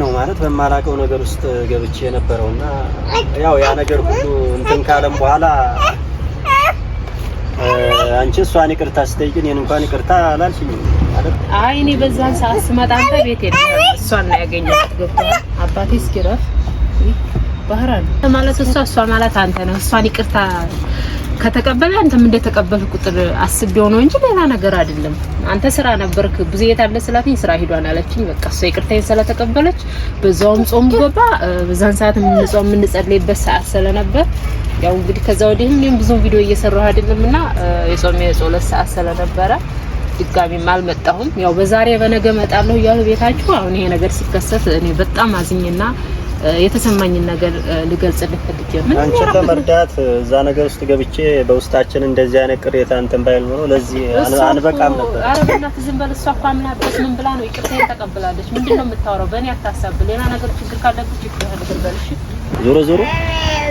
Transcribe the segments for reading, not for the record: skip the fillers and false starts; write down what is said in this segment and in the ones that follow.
ነው ማለት በማላቀው ነገር ውስጥ ገብቼ ነበርውና ያው ያ ነገር ሁሉ እንትን ካለም በኋላ አንቺ እሷን ይቅርታ ስትጠይቂኝ እኔን እንኳን ይቅርታ አላልሽኝም ማለት አይ እኔ በዛን ሰዓት ስመጣ አንተ ቤት ሄደ እሷን ነው ያገኘሁት ገብቶሃል አባቴ እስኪረፍ ባህራን ማለት እሷ ማለት አንተ ነው እሷን ይቅርታ ከተቀበለ አንተም እንደተቀበልክ ቁጥር አስቤው ነው እንጂ ሌላ ነገር አይደለም አንተ ስራ ነበርክ ብዙ የታለ ስላትኝ ስራ ሄዷን አለችኝ በቃ እሷ ይቅርታዬን ስለተቀበለች በዛውም ጾም ገባ በዛን ሰዓት ምን ጸልይበት ሰዓት ስለነበር ያው እንግዲህ ከዛ ወዲህም እኔም ብዙ ቪዲዮ እየሰራሁ አይደለምና የጾለት ሰዓት ስለነበረ ድጋሚ ማልመጣሁም ያው በዛሬ በነገ መጣለሁ ያው ቤታችሁ አሁን ይሄ ነገር ሲከሰት እኔ በጣም አዝኝና የተሰማኝን ነገር ልገልጽልህ ፈልጌ ምን አንቺን ለመርዳት እዛ ነገር ውስጥ ገብቼ በውስጣችን እንደዚህ አይነት ቅሬታ እንትን ባይል ነው ለዚህ አንበቃም ነበር አረጋና ዝም በል እሷ እኮ አምናበት ምን ብላ ነው ይቅርታዬን ተቀብላለች ምንድነው የምታወራው በእኔ አታሳብ ሌላ ነገር ችግር ካለብሽ ይቅርታ በልሽ ዞሮ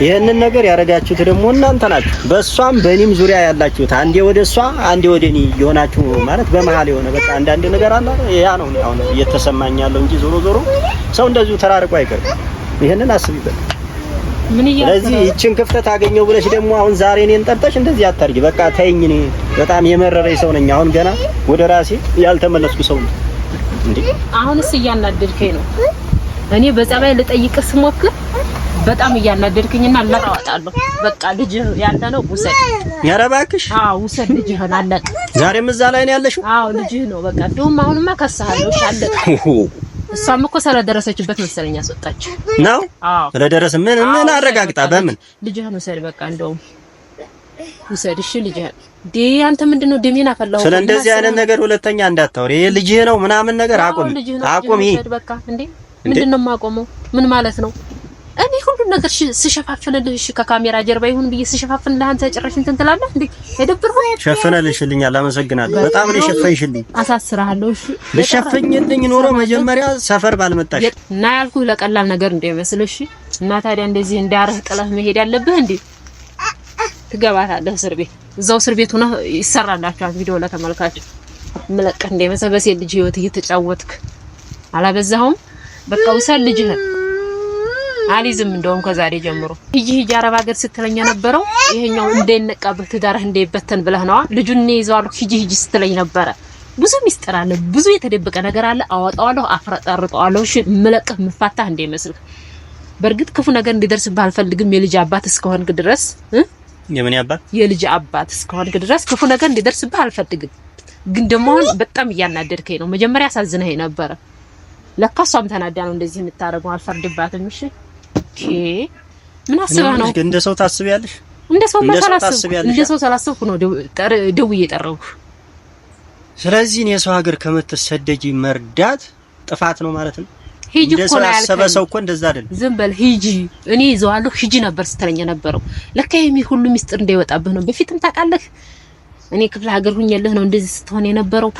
ይሄንን ነገር ያረጋችሁት ደግሞ እናንተ ናችሁ በሷም በእኔም ዙሪያ ያላችሁት አንዴ ወደሷ አንዴ ወደኔ ይሆናችሁ ማለት በመሃል የሆነ በቃ አንድ ነገር አለ ያ ነው አሁን እየተሰማኝ ያለው እንጂ ዞሮ ሰው እንደዚሁ ተራርቆ አይቀርም ይሄንን አስቢበት ምን ስለዚህ እቺን ክፍተት አገኘው ብለሽ ደግሞ አሁን ዛሬ እኔን ጠርተሽ እንደዚህ አታርጊ በቃ ተይኝ እኔ በጣም የመረረኝ ሰው ነኝ አሁን ገና ወደ ራሴ ያልተመለስኩ ሰው ነኝ እንዴ አሁንስ እያናደድከኝ ነው እኔ በጸባይ ልጠይቅህ ስሞክር በጣም እያናደድከኝና አላጣጣለሁ በቃ ልጅ ያንተ ነው ውሰድ ያረባክሽ ውሰድ ልጅህን አለቀ ዛሬም እዛ ላይ ነው ያለሽው ልጅህ ነው በቃ ደውም አሁንማ ከሳሃለው ሻለቀ እሷም እኮ ስለደረሰችበት መሰለኝ አስወጣች ነው ስለደረሰ ምን አረጋግጣ በምን ልጅህን ውሰድ በቃ እንደውም ውሰድ እሺ ልጅህን አንተ ምንድነው ደሜን አፈላው ስለ እንደዚህ አይነት ነገር ሁለተኛ እንዳታወሪ ይሄ ልጅህ ነው ምናምን ነገር አቁሚ በቃ እንዴ ምንድነው ማቆመው ምን ማለት ነው እኔ ሁሉ ነገር ስሸፋፍንልህ እሺ ከካሜራ ጀርባ ይሁን ብዬ ስሸፋፍንልህ አንተ ጭራሽ እንትን ትላለህ እንዴ የደብር ሆነ ሸፈነልሽልኛል አመሰግናለሁ በጣም ነው ሸፈንሽልኝ አሳስራለሁ እሺ ልሸፈኝልኝ ኖሮ መጀመሪያ ሰፈር ባልመጣሽ እና ያልኩህ ለቀላል ነገር እንደመስል እሺ እና ታዲያ እንደዚህ እንዳርህ ጥለህ መሄድ ያለብህ እንዴ ትገባታለህ እስር ቤት እዛው እስር ቤት ሆነህ ይሰራላችኋል ቪዲዮ ለተመልካች መለቀ እንደመሰበስ የልጅ ህይወት እየተጫወትክ አላበዛሁም በቃ ውሰድ ልጅህን አሊዝም እንደውም ከዛሬ ጀምሮ ይሄ አረብ ሀገር ስትለኛ ነበረው ይሄኛው እንደነቃበት ትዳርህ እንደይበተን ብለህ ነው ልጁን ይዘዋልኩ ሂጂ ስትለኝ ነበር ብዙ ሚስጥር አለ ብዙ የተደበቀ ነገር አለ አወጣዋለሁ አፍረጠርጠዋለሁ እሺ መለቀህ መፋታህ እንደይመስል በርግጥ ክፉ ነገር እንዲደርስብህ አልፈልግም የልጅ አባት እስከሆንክ ድረስ የምን አባት የልጅ አባት እስከሆንክ ድረስ ክፉ ነገር እንዲደርስብህ አልፈልግም ግን ደግሞ በጣም ያናደድከኝ ነው መጀመሪያ አሳዝነኸኝ ነበር ለካሷም ተናዳ ነው እንደዚህ የምታረገው አልፈርድባትም እሺ ምን አስበህ ነው እንደ ሰው ታስቢያለሽ እንደ ሰው ሳላስብኩ ነው ደውዬ ጠራሁሽ ስለዚህ ነው የሰው ሀገር ከመተሰደጂ መርዳት ጥፋት ነው ማለት ነው ሂጂ እኮ ነው ያልከኝ ሰው እኮ እንደዛ አይደል ዝም በል ሂጂ እኔ ይዘዋለሁ ሂጂ ነበር ስትለኝ ነበረው ለካ ሁሉ ሚስጥር እንዳይወጣብህ ነው በፊትም ታውቃለህ እኔ ክፍለ ሀገር ሁኝልህ ነው እንደዚህ ስትሆን የነበረው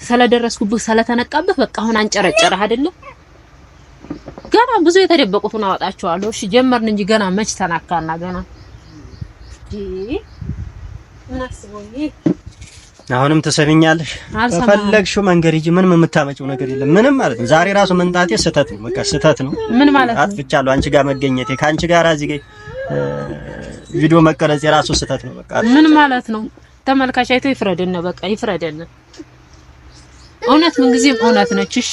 ስለደረስኩብህ ስለተነቃብህ በቃ አሁን አንጨረጨረህ አይደለ ገና ብዙ የተደበቁትን አወጣቸዋለሁ እሺ ጀመርን እንጂ ገና መች ተናካና ገና ምን አስቦኝ አሁንም ተሰብኛለሽ ፈለግሽው መንገር ይጂ ምንም የምታመጪው ነገር የለም ምንም ማለት ነው ዛሬ ራሱ መንጣቴ ስህተት ነው በቃ ስህተት ነው ምን ማለት ነው አጥፍቻለሁ አንቺ ጋር መገኘቴ ካንቺ ጋር እዚህ ጋር ቪዲዮ መቀረጽ የራሱ ስህተት ነው በቃ ምን ማለት ነው ተመልካች አይቶ ይፍረደን በቃ ይፍረደን እውነት ምን ጊዜም እውነት ነች እሺ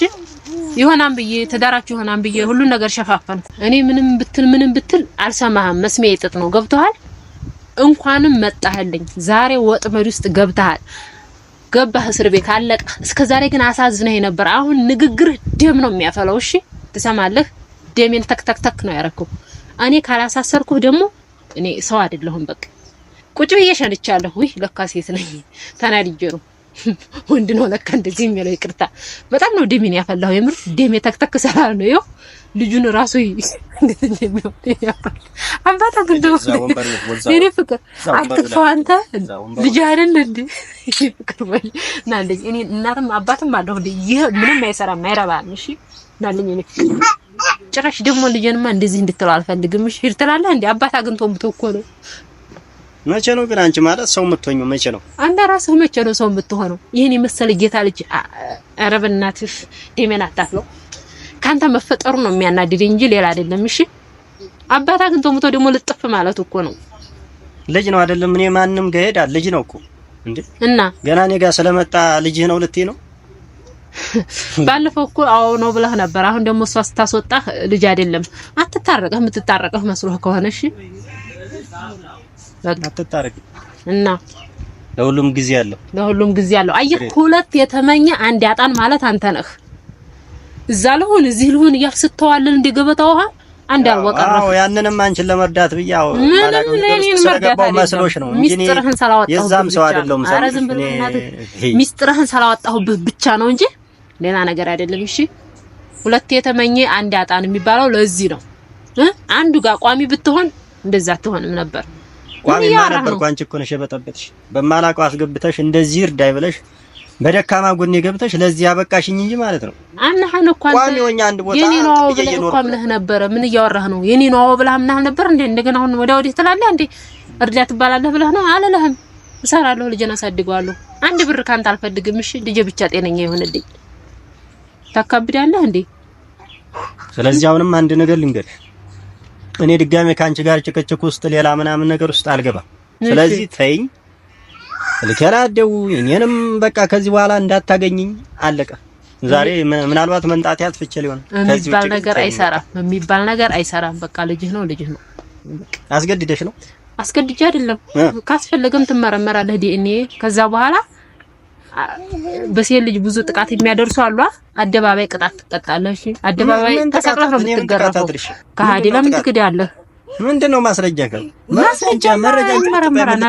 ይሆናን ብዬ ተዳራችሁ ይሆናን ብዬ ሁሉ ነገር ሸፋፈን እኔ ምንም ብትል አልሰማህም መስሜ ይጥጥ ነው ገብቷል እንኳንም መጣህልኝ ዛሬ ወጥመድ ውስጥ ገብተሃል ገባህ እስር ቤት አለቀ እስከዛሬ ግን አሳዝነህ ነበር አሁን ንግግር ደም ነው የሚያፈላው እሺ ትሰማለህ ደሜን ተክተክ ነው ያረከው እኔ ካላሳሰርኩህ ደግሞ እኔ ሰው አይደለሁም በቃ ቁጭ ብዬ ሸንቻለሁ ወይ ለካ ሴት ነኝ ተናድጄ ነው ወንድ ነው ለካ እንደዚህ የሚለው ይቅርታ በጣም ነው ደሜን ያፈላው የምር ደሜ ተክተክ ሰላል ነው ይው ልጁን ራሱ እንደሚለው አባታ ግንዶ እኔ ፍቅር አትፈው አንተ ልጅ አይደል እንዴ ፍቅር ወይ ናለኝ እኔ እናትም አባትም አለው እንዴ ይሄ ምንም አይሰራም አይረባም እሺ ናለኝ እኔ ጭራሽ ደግሞ ልጅንማ እንደዚህ እንድትለው አልፈልግም እሺ ትላለህ እንዴ አባታ ግንቶ ምትኮ ነው መቼ ነው ግን አንቺ ማለት ሰው የምትሆኚው መቼ ነው አንተ ራስህ መቼ ነው ሰው የምትሆነው ይሄን የመሰለ ጌታ ልጅ አረብ እናትህ ደሜን አታፍለው ካንተ መፈጠሩ ነው የሚያናድደኝ እንጂ ሌላ አይደለም። እሺ አባታ ግን ተሞቶ ደግሞ ልጥፍ ማለት እኮ ነው። ልጅ ነው አይደለም? እኔ ማንም ጋር ሄዳ ልጅ ነው እኮ እንዴ። እና ገና እኔ ጋር ስለመጣ ልጅ ነው ልትይ ነው? ባለፈው እኮ አዎ ነው ብለህ ነበር። አሁን ደግሞ እሷ ስታስወጣህ ልጅ አይደለም። አትታረቀህ የምትታረቀህ መስሎህ ከሆነ እሺ አትታረቅ እና ለሁሉም ጊዜ አለው። ለሁሉም ጊዜ አለው። አየህ ሁለት የተመኘ አንድ ያጣን ማለት አንተ ነህ። እዛ ለሆነ እዚህ ለሆነ እያልክ ስተዋልን እንደገበታ ውሃ አንድ አልወቀረፍ። አዎ ያንንም አንቺን ለመርዳት ብያው ማለት ነው። ስለገባው መስሎሽ ነው እንጂ ሚስጥርህን ሰላወጣሁ የዛም ሰው አይደለም። ሚስጥርህን ሰላወጣሁብህ ብቻ ነው እንጂ ሌላ ነገር አይደለም። እሺ ሁለት የተመኘ አንድ ያጣን የሚባለው ለዚህ ነው። አንዱ ጋር ቋሚ ብትሆን እንደዛ አትሆንም ነበር። ቋሚ ነበር እኮ አንቺ እኮ ነሽ የበጠበጥሽ። በማላውቀው አስገብተሽ እንደዚህ እርዳይ ብለሽ በደካማ ጎኔ ገብተሽ ለዚህ ያበቃሽኝ እንጂ ማለት ነው። አናህን እኮ ቋሚ ወኛ አንድ ቦታ የኔ ነው ብለህ እኮ አምነህ ነበር። ምን እያወራህ ነው? የኔ ነው ብለህ አምነህ ነበር እንዴ? እንደገና አሁን ወዲህ ትላለህ እንዴ? እርዳት ትባላለህ ብለህ ነው? አላለህም። እሰራለሁ፣ ልጄን አሳድገዋለሁ። አንድ ብር ካንተ አልፈልግም። እሺ ልጄ ብቻ ጤነኛ ይሆንልኝ። ታካብዳለህ እንዴ? ስለዚህ አሁንም አንድ ነገር ልንገርሽ፣ እኔ ድጋሜ ካንቺ ጋር ጭቅጭቅ ውስጥ ሌላ ምናምን ነገር ውስጥ አልገባም። ስለዚህ ተይኝ፣ ልከራደው እኔንም በቃ ከዚህ በኋላ እንዳታገኝኝ አለቀ። ዛሬ ምናልባት መንጣት ያጥፍቼ ሊሆን ከዚህ የሚባል ነገር አይሰራም፣ የሚባል ነገር አይሰራም። በቃ ልጅህ ነው፣ ልጅህ ነው። አስገድደሽ ነው? አስገድጄ አይደለም። ካስፈለገም ትመረመራለህ ዲኤንኤ። ከዛ በኋላ በሴት ልጅ ብዙ ጥቃት የሚያደርሱ አሉ። አደባባይ ቅጣት ትቀጣለህ። እሺ አደባባይ ተሰቅለህ ነው የምትገረፈው። ከሃዲ ለምን ትክዳለህ? ምንድነው ማስረጃ? ማስረጃ መረጃ ይመረመራል።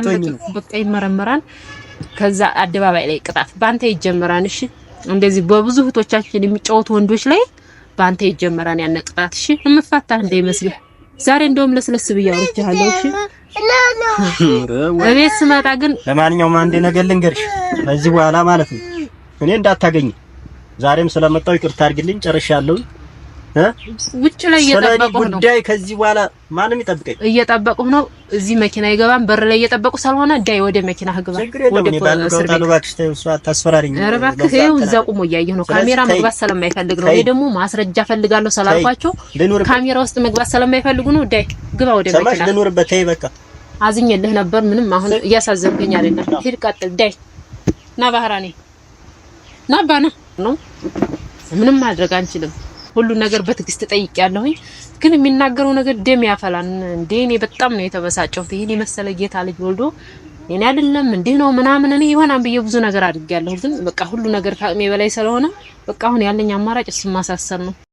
በቃ ይመረመራል። ከዛ አደባባይ ላይ ቅጣት ባንተ ይጀመራል። እሺ እንደዚህ በብዙ እህቶቻችን የሚጫወቱ ወንዶች ላይ ባንተ ይጀመራል ያን ቅጣት። እሺ የምፋታህ እንዳይመስልህ። ዛሬ እንደውም ለስለስ ብያለሁ። እሺ እቤት ስመጣ ግን ለማንኛውም አንዴ ነገር ልንገርሽ፣ ከዚህ በኋላ ማለት ነው እኔ እንዳታገኝ። ዛሬም ስለመጣው ይቅርታ አድርግልኝ። ጨርሻለሁ። ውጭ ላይ እየጠበቁህ ነው። ጉዳይ ከዚህ በኋላ ማንም ይጠብቀኝ። እየጠበቁህ ነው። እዚህ መኪና ይገባን በር ላይ እየጠበቁ ስለሆነ ዳይ ወደ መኪና ግባ። ወደ እስር ቤት ባክሽ ተይው፣ እሷ አታስፈራሪኝ። ኧረ እባክህ ይኸው እዛ ቁሞ እያየሁ ነው። ካሜራ መግባት ስለማይፈልግ ነው። እኔ ደግሞ ማስረጃ ፈልጋለሁ ስላልኳቸው ካሜራ ውስጥ መግባት ስለማይፈልጉ ነው። ዳይ ግባ ወደ መኪና። ሰማሽ? ልኑርበት። ተይ በቃ አዝኜልህ ነበር። ምንም አሁን እያሳዘንከኝ አይደለም። ሂድ ቀጥል። ዳይ ና ባህራኔ ና ባና ነው። ምንም ማድረግ አንችልም። ሁሉ ነገር በትግስት ጠይቄያለሁኝ። ግን የሚናገረው ነገር ደም ያፈላን እንዴ! እኔ በጣም ነው የተበሳጨሁት። ይሄን የመሰለ ጌታ ልጅ ወልዶ እኔ አይደለም እንዴ ነው ምናምን እኔ ይሆናል ብዬ ብዙ ነገር አድርጌያለሁ። ግን በቃ ሁሉ ነገር ከአቅሜ በላይ ስለሆነ በቃ አሁን ያለኝ አማራጭ እሱን ማሳሰር ነው።